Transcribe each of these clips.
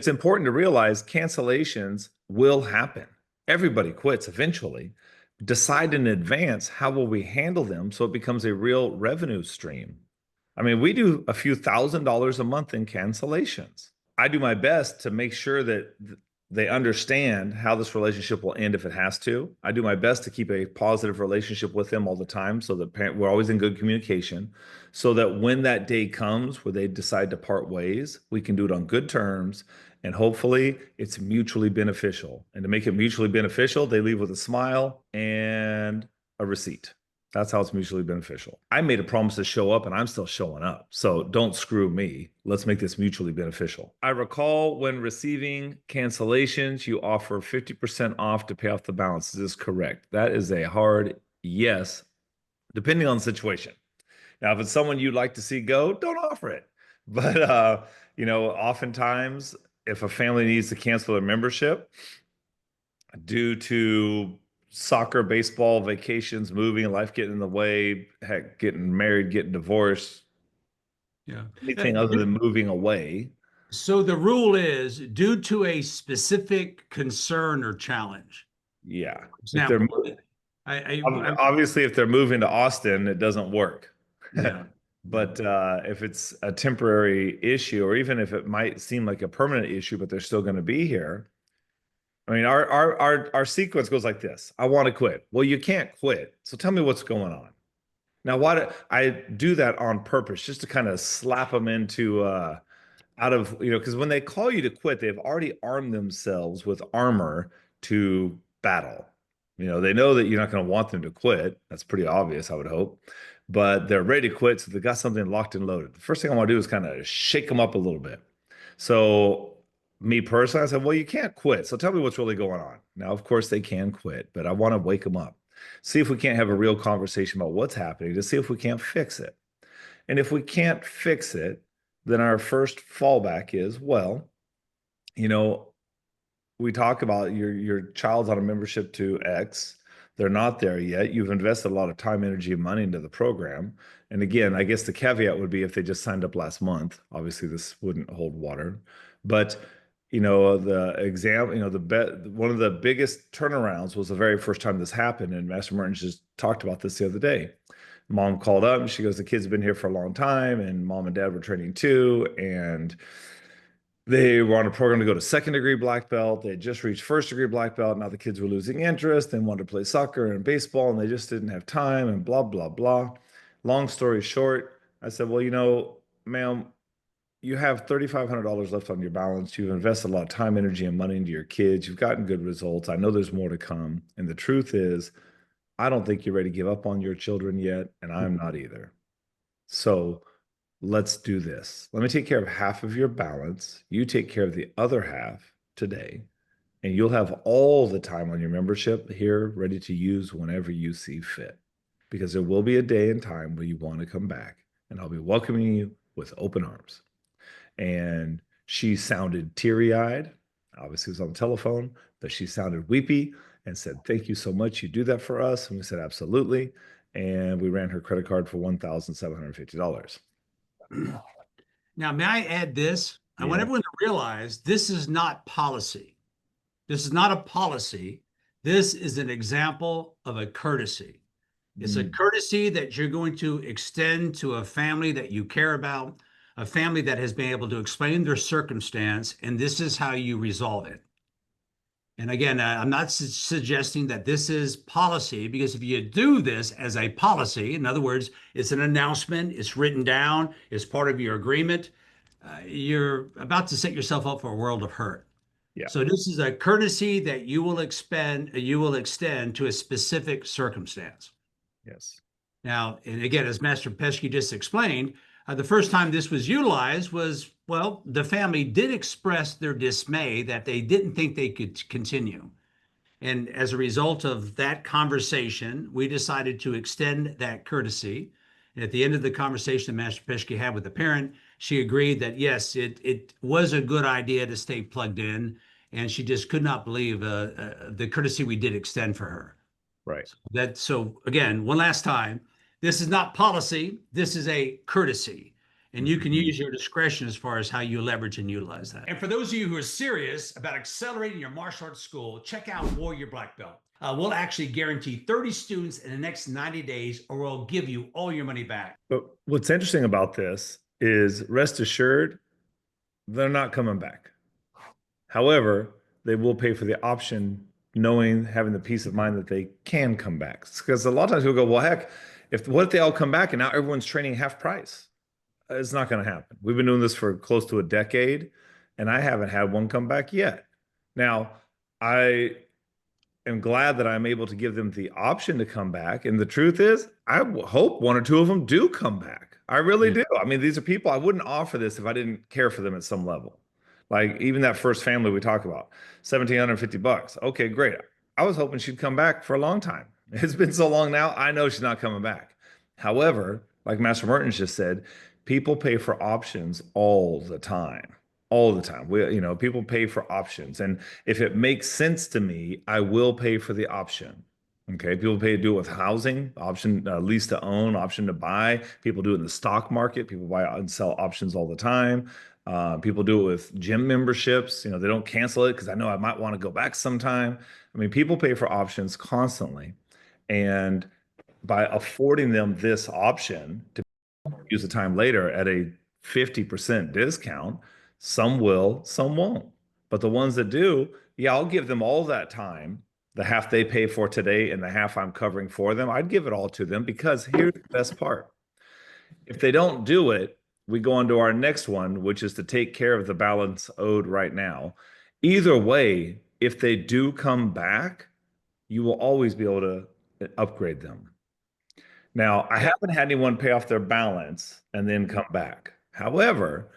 It's important to realize cancellations will happen. Everybody quits eventually. Decide in advance how will we handle them so it becomes a real revenue stream. I mean, we do a few $1,000s a month in cancellations. I do my best to make sure that they understand how this relationship will end if it has to. I do my best to keep a positive relationship with them all the time so that we're always in good communication so that when that day comes where they decide to part ways, we can do it on good terms and hopefully it's mutually beneficial. And to make it mutually beneficial, they leave with a smile and a receipt. That's how it's mutually beneficial. I made a promise to show up and I'm still showing up. So don't screw me. Let's make this mutually beneficial. I recall when receiving cancellations, you offer 50% off to pay off the balance. Is this correct? That is a hard yes, depending on the situation. Now, if it's someone you'd like to see go, don't offer it. But oftentimes if a family needs to cancel their membership due to soccer, baseball, vacations, moving, life getting in the way, heck, getting married, getting divorced, Yeah. anything other than moving away. So the rule is due to a specific concern or challenge. Yeah. For If they're example, I obviously if they're moving to Austin, it doesn't work. yeah. But if it's a temporary issue, or even if it might seem like a permanent issue, but they're still going to be here. I mean, our sequence goes like this. I want to quit. Well, you can't quit. So tell me what's going on. Now, why do I do that on purpose, just to kind of slap them into out of, because when they call you to quit, they've already armed themselves with armor to battle. They know that you're not going to want them to quit. That's pretty obvious, I would hope. But they're ready to quit, so they got something locked and loaded. The first thing I want to do is kind of shake them up a little bit. So, me personally, I said, well, you can't quit. So tell me what's really going on. Now, of course, they can quit, but I want to wake them up. See if we can't have a real conversation about what's happening to see if we can't fix it. And if we can't fix it, then our first fallback is, well, you know, we talk about your child's on a membership to X. They're not there yet. You've invested a lot of time, energy, and money into the program. And again, I guess the caveat would be if they just signed up last month. Obviously, this wouldn't hold water. But the exam, one of the biggest turnarounds was the very first time this happened. And Master Martin just talked about this the other day. Mom called up and she goes, the kid's been here for a long time, and mom and dad were training too. And they were on a program to go to second degree black belt. They had just reached first degree black belt. Now the kids were losing interest. They wanted to play soccer and baseball, and they just didn't have time, and blah, blah, blah. Long story short, I said, well, ma'am, you have $3,500 left on your balance. You've invested a lot of time, energy, and money into your kids. You've gotten good results. I know there's more to come. And the truth is, I don't think you're ready to give up on your children yet, and I'm not either. So let's do this. Let me take care of half of your balance. You take care of the other half today, and you'll have all the time on your membership here ready to use whenever you see fit. Because there will be a day and time where you want to come back, and I'll be welcoming you with open arms. And she sounded teary eyed. Obviously, it was on the telephone, but she sounded weepy and said, thank you so much. You do that for us. And we said, absolutely. And we ran her credit card for $1,750. Now, may I add this? I want Yeah. everyone to realize this is not policy. This is not a policy. This is an example of a courtesy. It's a Mm, courtesy that you're going to extend to a family that you care about, a family that has been able to explain their circumstance, and this is how you resolve it. And again, I'm not suggesting that this is policy, because if you do this as a policy, in other words, it's an announcement, it's written down, it's part of your agreement, you're about to set yourself up for a world of hurt. yeah. So this is a courtesy that you will extend to a specific circumstance. Yes. Now, and again, as Master Pesky just explained, the first time this was utilized was, well, the family did express their dismay that they didn't think they could continue. And as a result of that conversation, we decided to extend that courtesy. And at the end of the conversation that Master Pesky had with the parent, she agreed that yes, it was a good idea to stay plugged in. And she just could not believe the courtesy we did extend for her. Right. So again, one last time, this is not policy. This is a courtesy. And you can Mhm. use your discretion as far as how you leverage and utilize that. And for those of you who are serious about accelerating your martial arts school, check out Warrior Black Belt. We'll actually guarantee 30 students in the next 90 days, or we'll give you all your money back. But what's interesting about this is rest assured, they're not coming back. However, they will pay for the option, knowing, having the peace of mind that they can come back. Because a lot of times people go, well, heck, if what if they all come back and now everyone's training half price? It's not going to happen. We've been doing this for close to a decade, and I haven't had one come back yet. Now, I am glad that I'm able to give them the option to come back. And the truth is, hope one or two of them do come back. I really Yeah. do. I mean, these are people I wouldn't offer this if I didn't care for them at some level. Like even that first family we talk about, 1,750 bucks. Okay, great. I was hoping she'd come back for a long time. It's been so long now. I know she's not coming back. However, like Master Mertens just said, people pay for options all the time. All the time. People pay for options. And if it makes sense to me, I will pay for the option. Okay. People pay to do it with housing, option, lease to own, option to buy. People do it in the stock market. People buy and sell options all the time. People do it with gym memberships. They don't cancel it because I know I might want to go back sometime. I mean, people pay for options constantly. And by affording them this option to use the time later at a 50% discount, some will, some won't. But the ones that do, yeah, I'll give them all that time, the half they pay for today and the half I'm covering for them. I'd give it all to them because here's the best part. If they don't do it, we go on to our next one, which is to take care of the balance owed right now. Either way, if they do come back, you will always be able to upgrade them. Now, I haven't had anyone pay off their balance and then come back. However,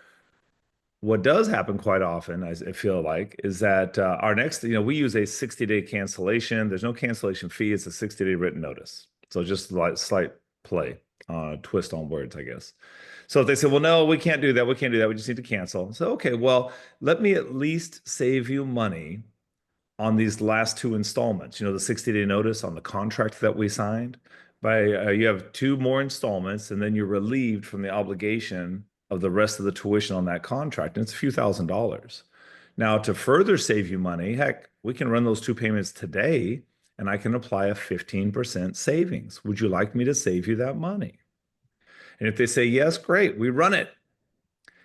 what does happen quite often, I feel like, is that our next, we use a 60-day cancellation. There's no cancellation fee. It's a 60-day written notice. So just like slight play, twist on words, I guess. So if they say, well, no, we can't do that. We can't do that. We just need to cancel. So, okay, well, let me at least save you money on these last two installments, the 60-day notice on the contract that we signed. You have two more installments, and then you're relieved from the obligation of the rest of the tuition on that contract, and it's a few $1,000s. Now, to further save you money, heck, we can run those two payments today, and I can apply a 15% savings. Would you like me to save you that money? And if they say yes, great, we run it.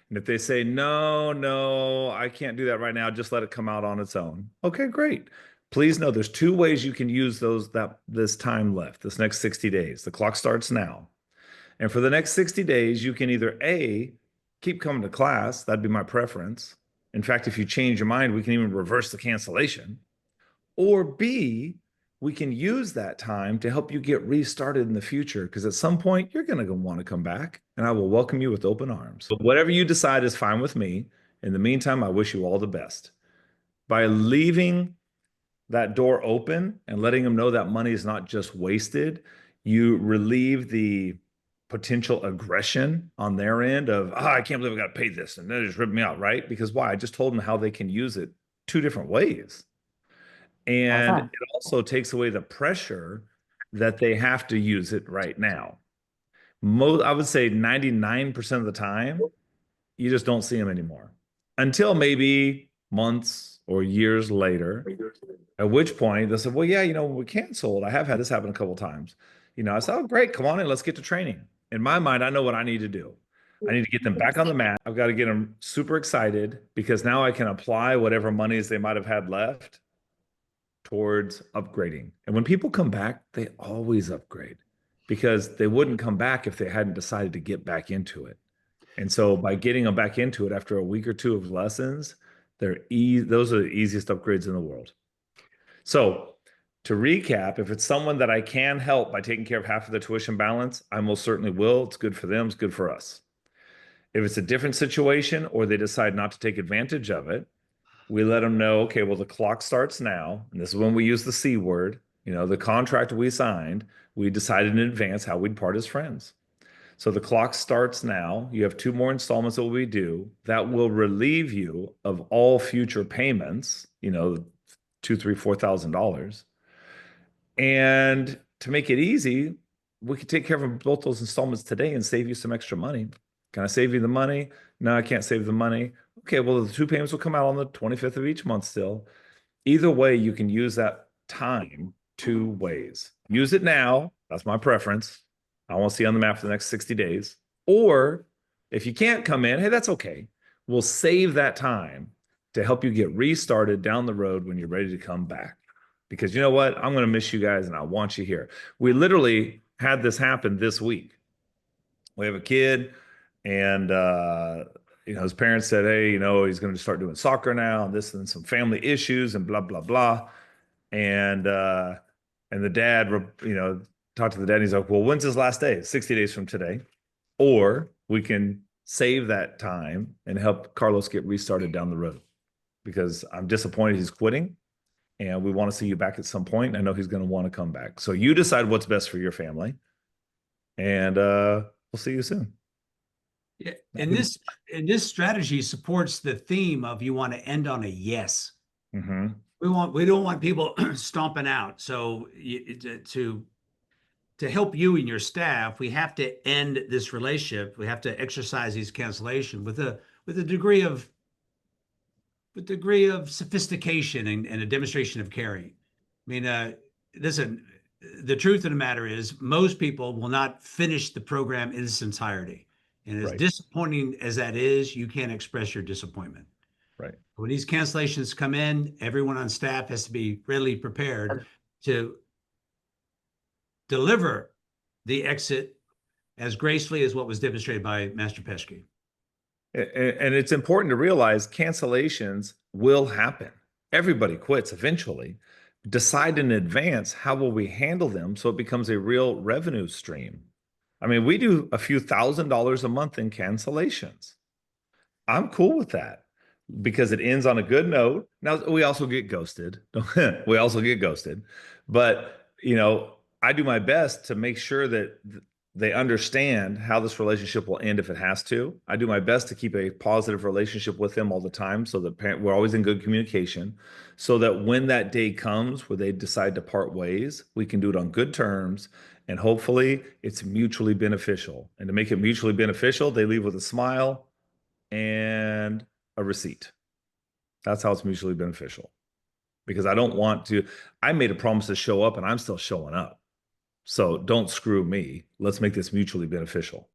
And if they say, no, no, I can't do that right now, just let it come out on its own. Okay, great. Please know there's two ways you can use this time left, this next 60 days. The clock starts now. And for the next 60 days, you can either A, keep coming to class. That'd be my preference. In fact, if you change your mind, we can even reverse the cancellation. Or B, we can use that time to help you get restarted in the future because at some point you're going to want to come back and I will welcome you with open arms. But whatever you decide is fine with me. In the meantime, I wish you all the best. By leaving that door open and letting them know that money is not just wasted, you relieve the potential aggression on their end of, I can't believe I got to pay this and they just ripped me out, right? Because why? I just told them how they can use it two different ways. And Awesome. it also takes away the pressure that they have to use it right now. I would say 99% of the time, you just don't see them anymore until maybe months or years later, at which point they'll say, well, yeah, we canceled. I have had this happen a couple of times. I said, oh, great, come on in, let's get to training. In my mind, I know what I need to do. I need to get them back on the mat. I've got to get them super excited because now I can apply whatever monies they might have had left towards upgrading. And when people come back, they always upgrade because they wouldn't come back if they hadn't decided to get back into it. And so by getting them back into it after a week or two of lessons, those are the easiest upgrades in the world. So to recap, if it's someone that I can help by taking care of half of the tuition balance, I most certainly will. It's good for them, it's good for us. If it's a different situation or they decide not to take advantage of it, we let them know, okay, well, the clock starts now. And this is when we use the C word. The contract we signed, we decided in advance how we'd part as friends. So the clock starts now. You have two more installments that we do that will relieve you of all future payments, two, three, $4,000. And to make it easy, we could take care of both those installments today and save you some extra money. Can I save you the money? No, I can't save the money. Okay, well, the two payments will come out on the 25th of each month still. Either way, you can use that time two ways. Use it now. That's my preference. I want to see on the map for the next 60 days. Or if you can't come in, hey, that's okay. We'll save that time to help you get restarted down the road when you're ready to come back. Because you know what? I'm going to miss you guys and I want you here. We literally had this happen this week. We have a kid and his parents said, hey, he's going to start doing soccer now and this and some family issues and blah blah blah. And the dad, talked to the dad and he's like, well, when's his last day? 60 days from today. Or we can save that time and help Carlos get restarted down the road, because I'm disappointed he's quitting and we want to see you back at some point. I know he's going to want to come back. So you decide what's best for your family, and we'll see you soon. Yeah, and this strategy supports the theme of you want to end on a yes. Mm-hmm. We don't want people stomping out. So to help you and your staff, we have to end this relationship. We have to exercise these cancellation with a degree of sophistication and a demonstration of caring. I mean, listen, the truth of the matter is most people will not finish the program in its entirety. And as Right. disappointing as that is, you can't express your disappointment. Right. When these cancellations come in, everyone on staff has to be readily prepared to deliver the exit as gracefully as what was demonstrated by Master Pesky. And it's important to realize cancellations will happen. Everybody quits eventually. Decide in advance how will we handle them so it becomes a real revenue stream. I mean, we do a few $1,000s a month in cancellations. I'm cool with that because it ends on a good note. Now, we also get ghosted. We also get ghosted. But, I do my best to make sure that they understand how this relationship will end if it has to. I do my best to keep a positive relationship with them all the time so that we're always in good communication, so that when that day comes where they decide to part ways, we can do it on good terms and hopefully it's mutually beneficial. And to make it mutually beneficial, they leave with a smile and a receipt. That's how it's mutually beneficial. Because I made a promise to show up and I'm still showing up. So don't screw me. Let's make this mutually beneficial.